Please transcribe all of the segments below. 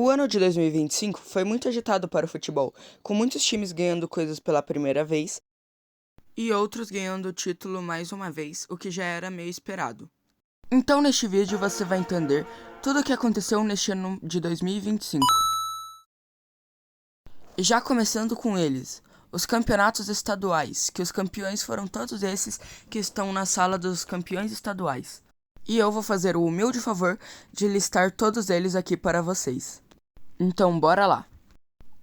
O ano de 2025 foi muito agitado para o futebol, com muitos times ganhando coisas pela primeira vez e outros ganhando o título mais uma vez, o que já era meio esperado. Então neste vídeo você vai entender tudo o que aconteceu neste ano de 2025. Já começando com eles, os campeonatos estaduais, que os campeões foram todos esses que estão na sala dos campeões estaduais. E eu vou fazer o humilde favor de listar todos eles aqui para vocês. Então bora lá.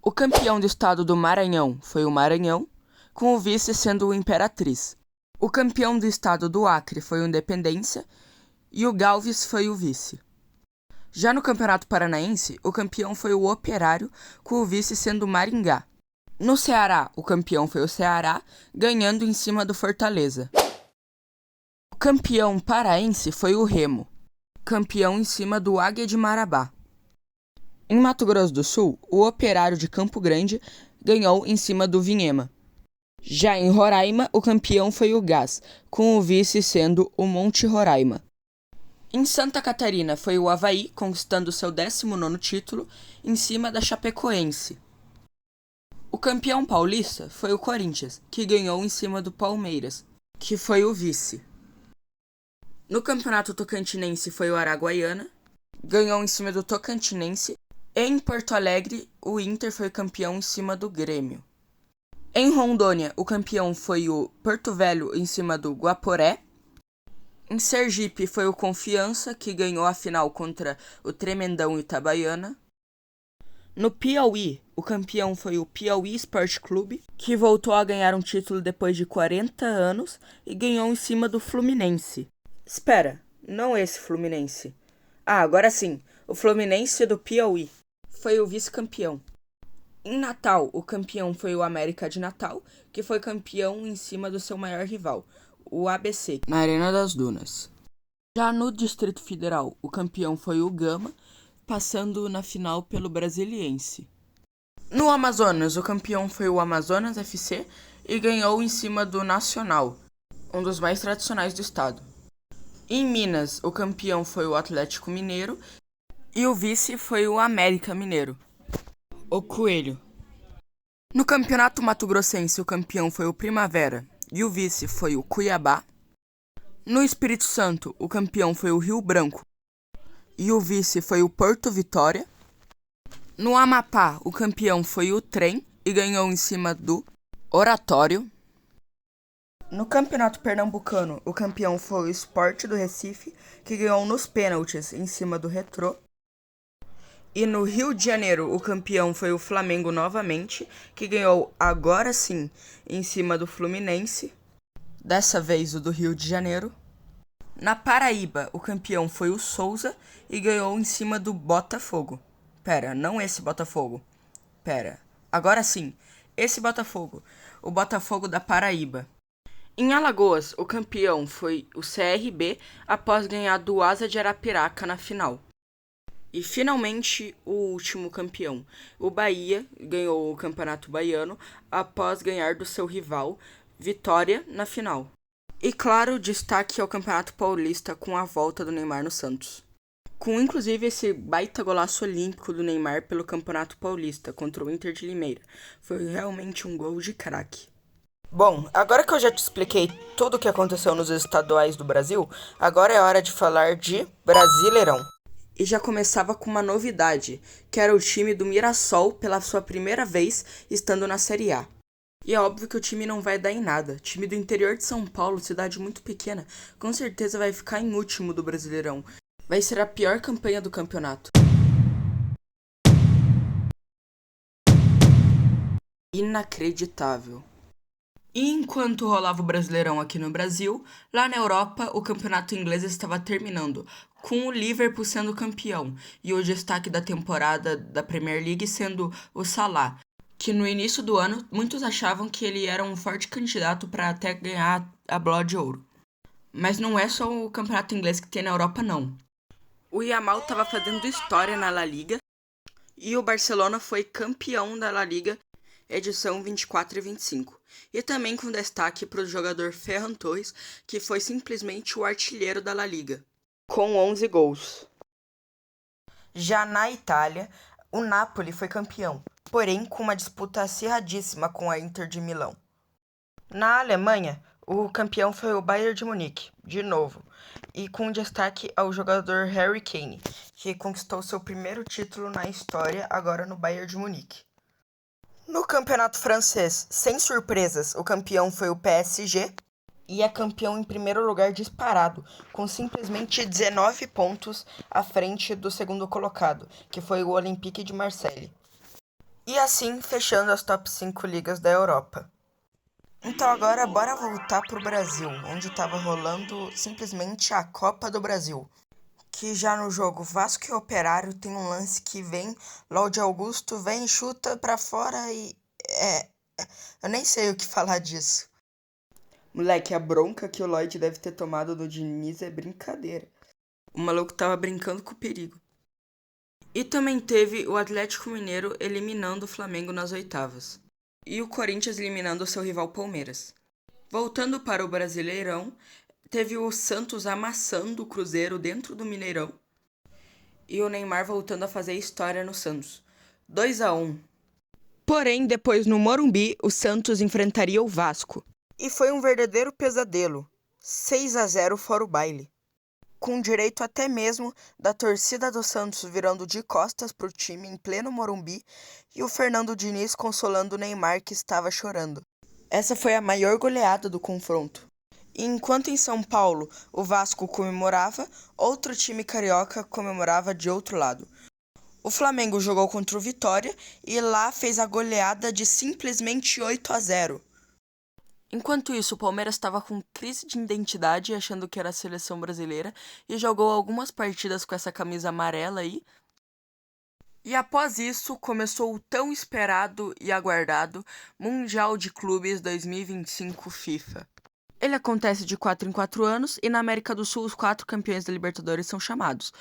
O campeão do estado do Maranhão foi o Maranhão, com o vice sendo o Imperatriz. O campeão do estado do Acre foi o Independência e o Galves foi o vice. Já no Campeonato Paranaense, o campeão foi o Operário, com o vice sendo o Maringá. No Ceará, o campeão foi o Ceará, ganhando em cima do Fortaleza. O campeão paraense foi o Remo, campeão em cima do Águia de Marabá. Em Mato Grosso do Sul, o Operário de Campo Grande ganhou em cima do Vinhema. Já em Roraima, o campeão foi o Gás, com o vice sendo o Monte Roraima. Em Santa Catarina foi o Avaí, conquistando seu 19º título, em cima da Chapecoense. O campeão paulista foi o Corinthians, que ganhou em cima do Palmeiras, que foi o vice. No campeonato tocantinense foi o Araguaiana, ganhou em cima do Tocantinense. Em Porto Alegre, o Inter foi campeão em cima do Grêmio. Em Rondônia, o campeão foi o Porto Velho em cima do Guaporé. Em Sergipe foi o Confiança, que ganhou a final contra o Tremendão Itabaiana. No Piauí, o campeão foi o Piauí Sport Clube, que voltou a ganhar um título depois de 40 anos e ganhou em cima do Fluminense. Espera, não esse Fluminense. Agora sim, o Fluminense do Piauí foi o vice-campeão. Em Natal, o campeão foi o América de Natal, que foi campeão em cima do seu maior rival, o ABC, na Arena das Dunas. Já no Distrito Federal, o campeão foi o Gama, passando na final pelo Brasiliense. No Amazonas, o campeão foi o Amazonas FC e ganhou em cima do Nacional, um dos mais tradicionais do estado. Em Minas, o campeão foi o Atlético Mineiro e o vice foi o América Mineiro, o Coelho. No Campeonato Mato Grossense, o campeão foi o Primavera e o vice foi o Cuiabá. No Espírito Santo, o campeão foi o Rio Branco e o vice foi o Porto Vitória. No Amapá, o campeão foi o Trem e ganhou em cima do Oratório. No Campeonato Pernambucano, o campeão foi o Sport do Recife, que ganhou nos pênaltis em cima do Retrô. E no Rio de Janeiro, o campeão foi o Flamengo novamente, que ganhou agora sim em cima do Fluminense, dessa vez o do Rio de Janeiro. Na Paraíba, o campeão foi o Souza e ganhou em cima do Botafogo. Pera, não esse Botafogo. Pera, agora sim, esse Botafogo, o Botafogo da Paraíba. Em Alagoas, o campeão foi o CRB após ganhar do Asa de Arapiraca na final. E finalmente o último campeão, o Bahia, ganhou o Campeonato Baiano após ganhar do seu rival, Vitória, na final. E claro, destaque ao Campeonato Paulista com a volta do Neymar no Santos. Com inclusive esse baita golaço olímpico do Neymar pelo Campeonato Paulista contra o Inter de Limeira. Foi realmente um gol de craque. Bom, agora que eu já te expliquei tudo o que aconteceu nos estaduais do Brasil, agora é hora de falar de Brasileirão. E já começava com uma novidade, que era o time do Mirassol pela sua primeira vez estando na Série A. E é óbvio que o time não vai dar em nada. Time do interior de São Paulo, cidade muito pequena, com certeza vai ficar em último do Brasileirão. Vai ser a pior campanha do campeonato. Inacreditável. E enquanto rolava o Brasileirão aqui no Brasil, lá na Europa o campeonato inglês estava terminando, com o Liverpool sendo campeão e o destaque da temporada da Premier League sendo o Salah, que no início do ano muitos achavam que ele era um forte candidato para até ganhar a Bola de Ouro. Mas não é só o campeonato inglês que tem na Europa não. O Yamal estava fazendo história na La Liga e o Barcelona foi campeão da La Liga edição 24 e 25. E também com destaque para o jogador Ferran Torres, que foi simplesmente o artilheiro da La Liga, com 11 gols. Já na Itália, O Napoli foi campeão, porém com uma disputa acirradíssima com a Inter de Milão. Na Alemanha, o campeão foi o Bayern de Munique, de novo, e com destaque ao jogador Harry Kane, que conquistou seu primeiro título na história agora no Bayern de Munique. No campeonato francês, sem surpresas, o campeão foi o PSG e é campeão em primeiro lugar disparado, com simplesmente 19 pontos à frente do segundo colocado, que foi o Olympique de Marseille. E assim, fechando as top 5 ligas da Europa. Então agora bora voltar pro Brasil, onde estava rolando simplesmente a Copa do Brasil. Que já no jogo Vasco e Operário tem um lance que vem, Lorde Augusto vem, chuta pra fora e... eu nem sei o que falar disso. Moleque, a bronca que o Lloyd deve ter tomado do Diniz é brincadeira. O maluco tava brincando com o perigo. E também teve o Atlético Mineiro eliminando o Flamengo nas oitavas. E o Corinthians eliminando o seu rival Palmeiras. Voltando para o Brasileirão, teve o Santos amassando o Cruzeiro dentro do Mineirão. E o Neymar voltando a fazer história no Santos. 2-1. Porém, depois no Morumbi, o Santos enfrentaria o Vasco. E foi um verdadeiro pesadelo. 6-0 fora o baile. Com direito até mesmo da torcida do Santos virando de costas pro time em pleno Morumbi e o Fernando Diniz consolando o Neymar que estava chorando. Essa foi a maior goleada do confronto. E enquanto em São Paulo o Vasco comemorava, outro time carioca comemorava de outro lado. O Flamengo jogou contra o Vitória e lá fez a goleada de simplesmente 8-0. Enquanto isso, o Palmeiras estava com crise de identidade, achando que era a seleção brasileira, e jogou algumas partidas com essa camisa amarela aí. E após isso, começou o tão esperado e aguardado Mundial de Clubes 2025 FIFA. Ele acontece de 4 em 4 anos, e na América do Sul os 4 campeões da Libertadores são chamados,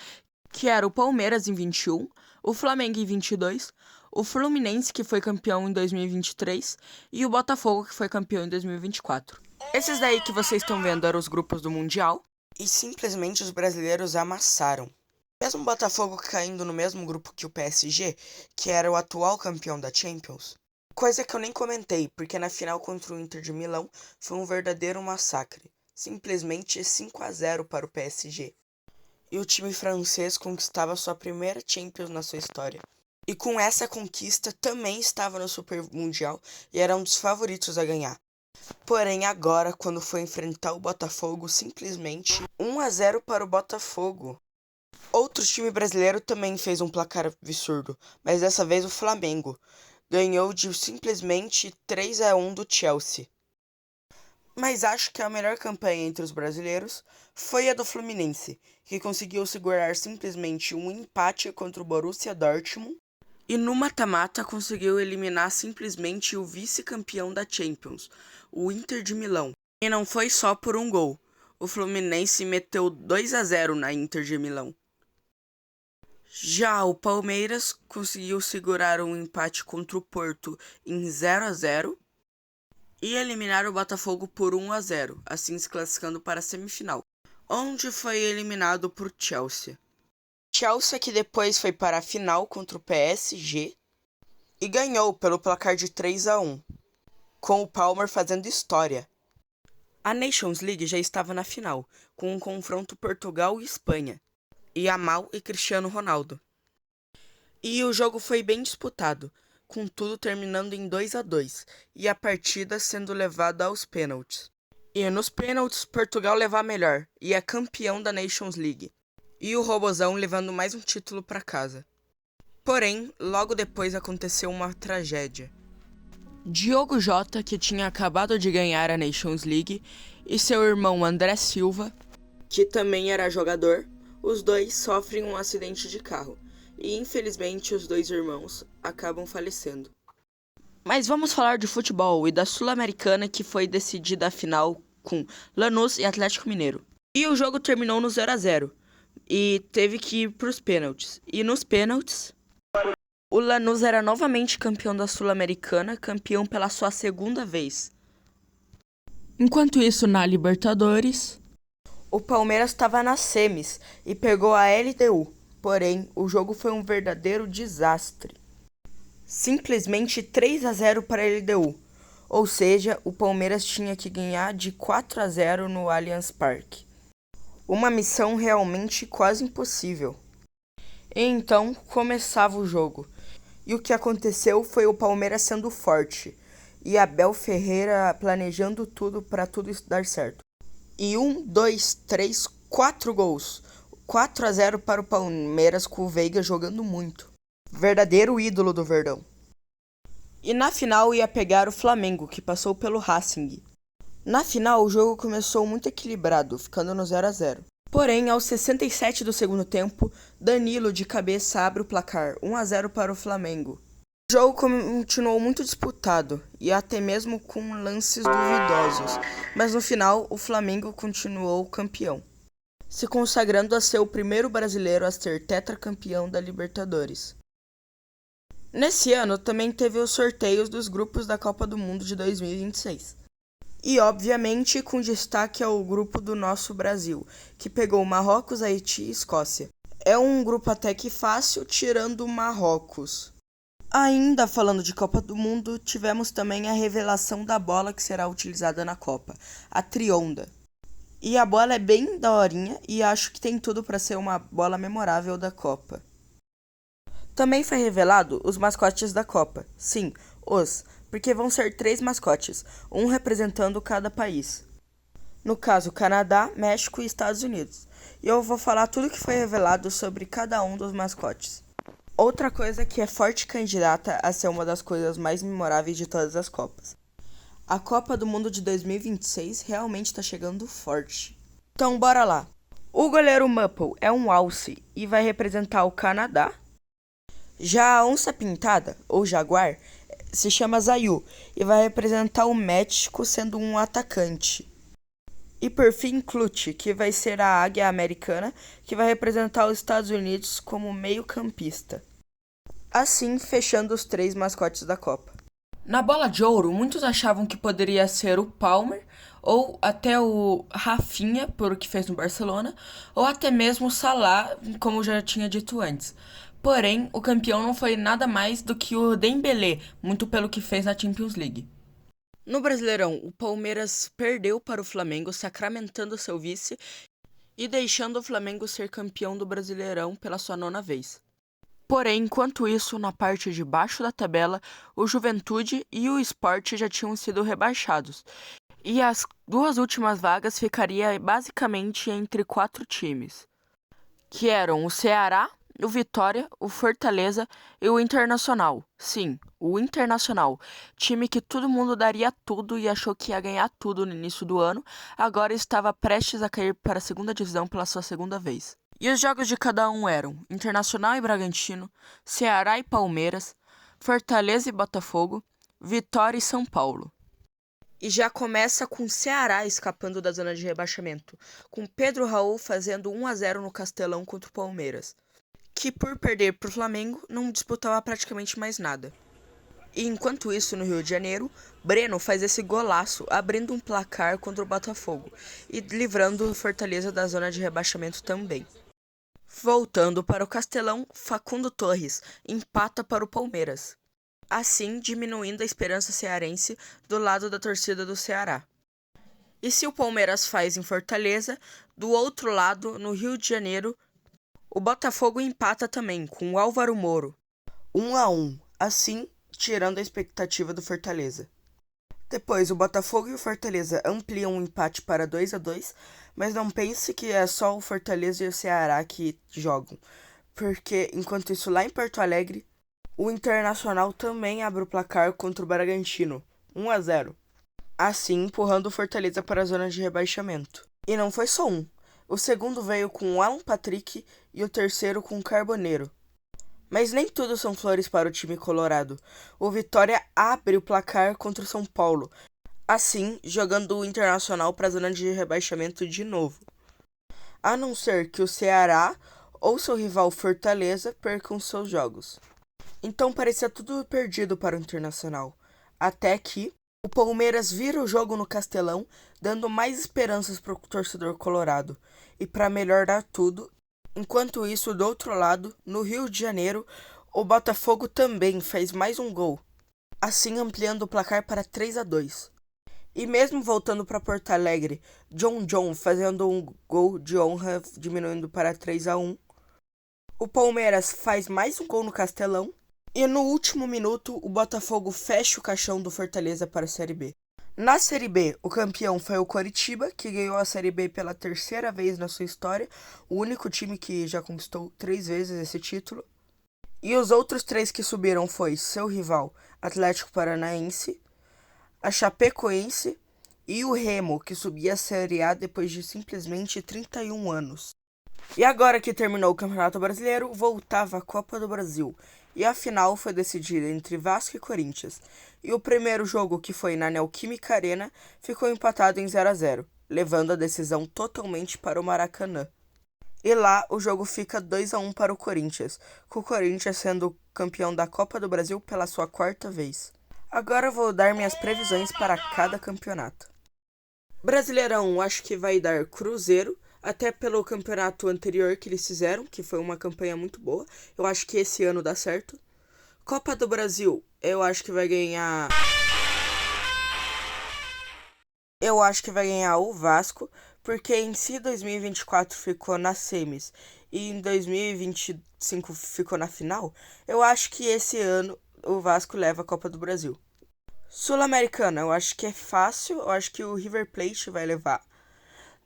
que era o Palmeiras em 21, o Flamengo em 22, o Fluminense, que foi campeão em 2023, e o Botafogo, que foi campeão em 2024. Esses daí que vocês estão vendo eram os grupos do Mundial, e simplesmente os brasileiros amassaram. Mesmo o Botafogo caindo no mesmo grupo que o PSG, que era o atual campeão da Champions. Coisa que eu nem comentei, porque na final contra o Inter de Milão foi um verdadeiro massacre. Simplesmente 5-0 para o PSG. E o time francês conquistava sua primeira Champions na sua história. E com essa conquista também estava no Super Mundial e era um dos favoritos a ganhar. Porém agora, quando foi enfrentar o Botafogo, simplesmente 1-0 para o Botafogo. Outro time brasileiro também fez um placar absurdo, mas dessa vez o Flamengo. Ganhou de simplesmente 3-1 do Chelsea. Mas acho que a melhor campanha entre os brasileiros foi a do Fluminense, que conseguiu segurar simplesmente um empate contra o Borussia Dortmund e no mata-mata conseguiu eliminar simplesmente o vice-campeão da Champions, o Inter de Milão. E não foi só por um gol. O Fluminense meteu 2-0 na Inter de Milão. Já o Palmeiras conseguiu segurar um empate contra o Porto em 0-0 e eliminar o Botafogo por 1-0, assim se classificando para a semifinal, onde foi eliminado por Chelsea. Chelsea que depois foi para a final contra o PSG e ganhou pelo placar de 3-1, com o Palmer fazendo história. A Nations League já estava na final, com um confronto Portugal e Espanha, Yamal e Cristiano Ronaldo. E o jogo foi bem disputado, com tudo terminando em 2-2 e a partida sendo levada aos pênaltis. E nos pênaltis, Portugal leva a melhor e é campeão da Nations League. E o Robozão levando mais um título para casa. Porém, logo depois aconteceu uma tragédia. Diogo Jota, que tinha acabado de ganhar a Nations League, e seu irmão André Silva, que também era jogador, os dois sofrem um acidente de carro. E infelizmente os dois irmãos acabam falecendo. Mas vamos falar de futebol e da Sul-Americana, que foi decidida a final com Lanús e Atlético Mineiro. E o jogo terminou no 0-0 e teve que ir para os pênaltis. E nos pênaltis, o Lanús era novamente campeão da Sul-Americana, campeão pela sua segunda vez. Enquanto isso, na Libertadores, o Palmeiras estava nas semis e pegou a LDU. Porém, o jogo foi um verdadeiro desastre. Simplesmente 3-0 para a LDU, ou seja, o Palmeiras tinha que ganhar de 4-0 no Allianz Parque. Uma missão realmente quase impossível. E então começava o jogo. E o que aconteceu foi o Palmeiras sendo forte e Abel Ferreira planejando tudo para tudo dar certo. E 1, 2, 3, 4 gols. 4-0 para o Palmeiras com o Veiga jogando muito. Verdadeiro ídolo do Verdão. E na final ia pegar o Flamengo, que passou pelo Racing. Na final o jogo começou muito equilibrado, ficando no 0-0. Porém, aos 67 do segundo tempo, Danilo de cabeça abre o placar, 1-0 para o Flamengo. O jogo continuou muito disputado, e até mesmo com lances duvidosos, mas no final o Flamengo continuou campeão, se consagrando a ser o primeiro brasileiro a ser tetracampeão da Libertadores. Nesse ano também teve os sorteios dos grupos da Copa do Mundo de 2026. E, obviamente, com destaque ao grupo do nosso Brasil, que pegou Marrocos, Haiti e Escócia. É um grupo até que fácil, tirando Marrocos. Ainda falando de Copa do Mundo, tivemos também a revelação da bola que será utilizada na Copa, a Trionda. E a bola é bem daorinha e acho que tem tudo para ser uma bola memorável da Copa. Também foi revelado os mascotes da Copa. Sim, porque vão ser 3 mascotes, um representando cada país. No caso, Canadá, México e Estados Unidos. E eu vou falar tudo que foi revelado sobre cada um dos mascotes. Outra coisa que é forte candidata a ser uma das coisas mais memoráveis de todas as Copas. A Copa do Mundo de 2026 realmente está chegando forte. Então bora lá. O goleiro Mupple é um alce e vai representar o Canadá. Já a onça pintada, ou jaguar, se chama Zayu e vai representar o México sendo um atacante. E por fim, Clutch, que vai ser a águia americana, que vai representar os Estados Unidos como meio-campista. Assim, fechando os 3 mascotes da Copa. Na bola de ouro, muitos achavam que poderia ser o Palmer, ou até o Rafinha, por o que fez no Barcelona, ou até mesmo o Salah, como já tinha dito antes. Porém, o campeão não foi nada mais do que o Dembélé, muito pelo que fez na Champions League. No Brasileirão, o Palmeiras perdeu para o Flamengo, sacramentando seu vice e deixando o Flamengo ser campeão do Brasileirão pela sua 9ª vez. Porém, enquanto isso, na parte de baixo da tabela, o Juventude e o Sport já tinham sido rebaixados, e as 2 últimas vagas ficariam basicamente entre 4 times, que eram o Ceará, o Vitória, o Fortaleza e o Internacional. Sim, o Internacional, time que todo mundo daria tudo e achou que ia ganhar tudo no início do ano, agora estava prestes a cair para a 2ª divisão pela sua 2ª vez. E os jogos de cada um eram Internacional e Bragantino, Ceará e Palmeiras, Fortaleza e Botafogo, Vitória e São Paulo. E já começa com o Ceará escapando da zona de rebaixamento, com Pedro Raul fazendo 1-0 no Castelão contra o Palmeiras, que por perder para o Flamengo não disputava praticamente mais nada. E enquanto isso, no Rio de Janeiro, Breno faz esse golaço, abrindo um placar contra o Botafogo e livrando o Fortaleza da zona de rebaixamento também. Voltando para o Castelão, Facundo Torres empata para o Palmeiras, assim diminuindo a esperança cearense do lado da torcida do Ceará. E se o Palmeiras faz em Fortaleza, do outro lado, no Rio de Janeiro, o Botafogo empata também, com o Álvaro Moro, 1-1, assim tirando a expectativa do Fortaleza. Depois, o Botafogo e o Fortaleza ampliam o empate para 2-2, mas não pense que é só o Fortaleza e o Ceará que jogam, porque enquanto isso lá em Porto Alegre, o Internacional também abre o placar contra o Bragantino, 1-0, assim empurrando o Fortaleza para a zona de rebaixamento. E não foi só um. O segundo veio com o Alan Patrick e o terceiro com o Carboneiro. Mas nem tudo são flores para o time colorado. O Vitória abre o placar contra o São Paulo, assim jogando o Internacional para a zona de rebaixamento de novo. A não ser que o Ceará ou seu rival Fortaleza percam seus jogos. Então parecia tudo perdido para o Internacional, até que o Palmeiras vira o jogo no Castelão, dando mais esperanças para o torcedor colorado. E para melhorar tudo, Enquanto isso, do outro lado, no Rio de Janeiro, o Botafogo também fez mais um gol, assim ampliando o placar para 3-2. E mesmo voltando para Porto Alegre, John fazendo um gol de honra, diminuindo para 3-1. O Palmeiras faz mais um gol no Castelão. E no último minuto, o Botafogo fecha o caixão do Fortaleza para a Série B. Na Série B, o campeão foi o Coritiba, que ganhou a Série B pela terceira vez na sua história, o único time que já conquistou 3 vezes esse título. E os outros 3 que subiram foi seu rival, Atlético Paranaense, a Chapecoense e o Remo, que subia a Série A depois de simplesmente 31 anos. E agora que terminou o Campeonato Brasileiro, voltava a Copa do Brasil. E a final foi decidida entre Vasco e Corinthians. E o primeiro jogo, que foi na Neoquímica Arena, ficou empatado em 0-0, levando a decisão totalmente para o Maracanã. E lá o jogo fica 2-1 para o Corinthians, com o Corinthians sendo campeão da Copa do Brasil pela sua 4ª vez. Agora eu vou dar minhas previsões para cada campeonato. Brasileirão, acho que vai dar Cruzeiro, até pelo campeonato anterior que eles fizeram, que foi uma campanha muito boa. Eu acho que esse ano dá certo. Copa do Brasil, eu acho que vai ganhar o Vasco, porque em si 2024 ficou nas semis e em 2025 ficou na final. Eu acho que esse ano o Vasco leva a Copa do Brasil. Sul-Americana, eu acho que é fácil, eu acho que o River Plate vai levar.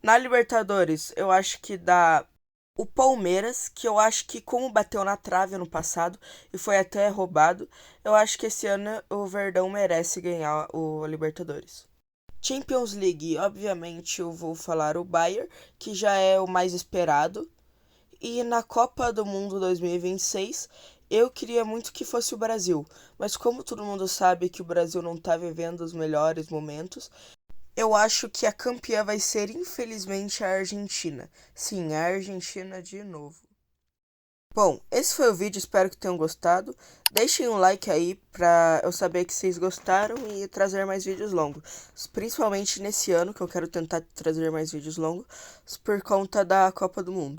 Na Libertadores, eu acho que dá o Palmeiras, que eu acho que como bateu na trave ano passado e foi até roubado, eu acho que esse ano o Verdão merece ganhar o Libertadores. Champions League, obviamente eu vou falar o Bayern, que já é o mais esperado. E na Copa do Mundo 2026, eu queria muito que fosse o Brasil, mas como todo mundo sabe que o Brasil não está vivendo os melhores momentos, eu acho que a campeã vai ser, infelizmente, a Argentina. Sim, a Argentina de novo. Bom, esse foi o vídeo, espero que tenham gostado. Deixem um like aí pra eu saber que vocês gostaram e trazer mais vídeos longos. Principalmente nesse ano, que eu quero tentar trazer mais vídeos longos por conta da Copa do Mundo.